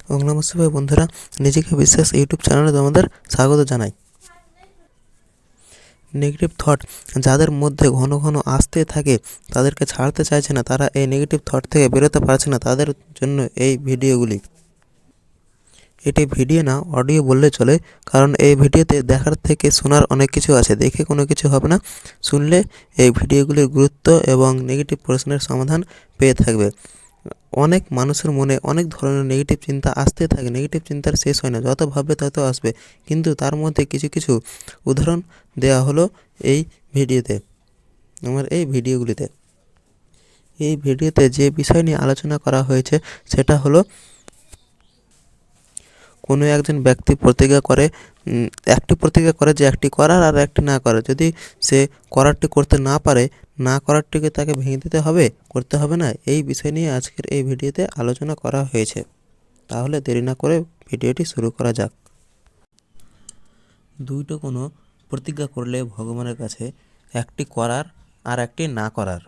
ওম নমঃ শিবায়। বন্ধুরা, নিজেকে বিশ্বাস ইউটিউব চ্যানেলে তোমাদের স্বাগত জানাই। নেগেটিভ থট যাদের মধ্যে ঘন ঘন আসতে থাকে, তাদেরকে ছাড়তে চাইছে না, তারা এই নেগেটিভ থট থেকে বেরোতে পারছে না, তাদের জন্য এই ভিডিওগুলি। এটি ভিডিও না, অডিও বললে চলে, কারণ এই ভিডিওতে দেখার থেকে শোনার অনেক কিছু আছে। দেখে কোনো কিছু হবে না, শুনলে এই ভিডিওগুলির গুরুত্ব এবং নেগেটিভ প্রশ্নের সমাধান পেয়ে থাকবে। অনেক মানুষের মনে অনেক ধরনের নেগেটিভ চিন্তা আসতে থাকে, নেগেটিভ চিন্তার শেষ হয় না, যত ভাববে তত আসবে। কিন্তু তার মধ্যে কিছু কিছু উদাহরণ দেওয়া হলো এই ভিডিওতে, আমার এই ভিডিওগুলিতে। এই ভিডিওতে যে বিষয় নিয়ে আলোচনা করা হয়েছে সেটা হলো, কোনো একজন ব্যক্তি প্রতিজ্ঞা করে, একটি প্রতিজ্ঞা করে যে একটি করার আর একটি না করার। যদি সে করারটি করতে না পারে, না করারটিকে তাকে ভেঙে দিতে হবে, করতে হবে না। এই বিষয় নিয়ে আজকের এই ভিডিওতে আলোচনা করা হয়েছে। তাহলে দেরি না করে ভিডিওটি শুরু করা যাক। দুইটো কোনো প্রতিজ্ঞা করলে ভগবানের কাছে, একটি করার আর একটি না করার।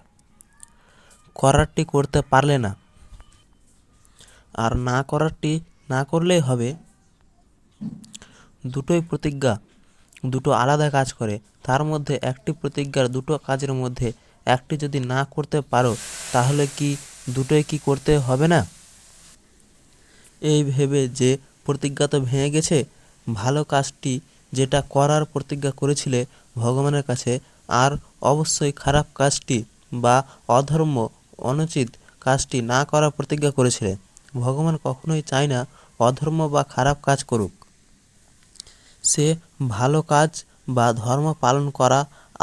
করারটি করতে পারলে না, আর না করারটি না করলেই হবে। দুটোই প্রতিজ্ঞা, দুটো আলাদা কাজ করে। তার মধ্যে একটি প্রতিজ্ঞার দুটো কাজের মধ্যে একটি যদি না করতে পারো, তাহলে কি দুটোই কি করতে হবে না? এই ভেবে যে প্রতিজ্ঞা তো ভেঙে গেছে, ভালো কাজটি যেটা করার প্রতিজ্ঞা করেছিলে ভগবানের কাছে, আর অবশ্যই খারাপ কাজটি বা অধর্ম অনুচিত কাজটি না করার প্রতিজ্ঞা করেছিলে। ভগবান কখনোই চায় না অধর্ম বা খারাপ কাজ করুক। সে ভালো কাজ বা ধর্ম পালন করা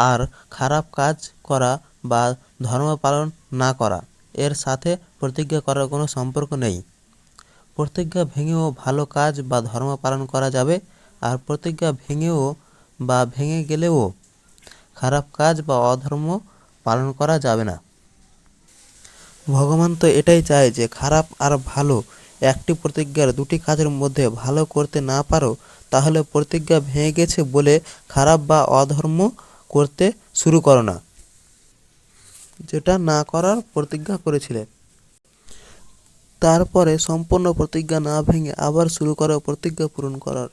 আর খারাপ কাজ করা বা ধর্ম পালন না করা, এর সাথে প্রতিজ্ঞা করার কোনো সম্পর্ক নেই। প্রতিজ্ঞা ভেঙেও ভালো কাজ বা ধর্ম পালন করা যাবে, আর প্রতিজ্ঞা ভেঙেও বা ভেঙে গেলেও খারাপ কাজ বা অধর্ম পালন করা যাবে না। ভগবান তো এটাই চায় যে খারাপ আর ভালো একটি প্রতিজ্ঞার দুটি কাজের মধ্যে ভালো করতে না পারো, তাহলে প্রতিজ্ঞা ভেঙে গেছে বলে খারাপ বা অধর্ম করতে শুরু করো না, যেটা না করার প্রতিজ্ঞা করেছিলে। তারপরে সম্পূর্ণ প্রতিজ্ঞা না ভেঙে আবার শুরু করো প্রতিজ্ঞা পূরণ করার।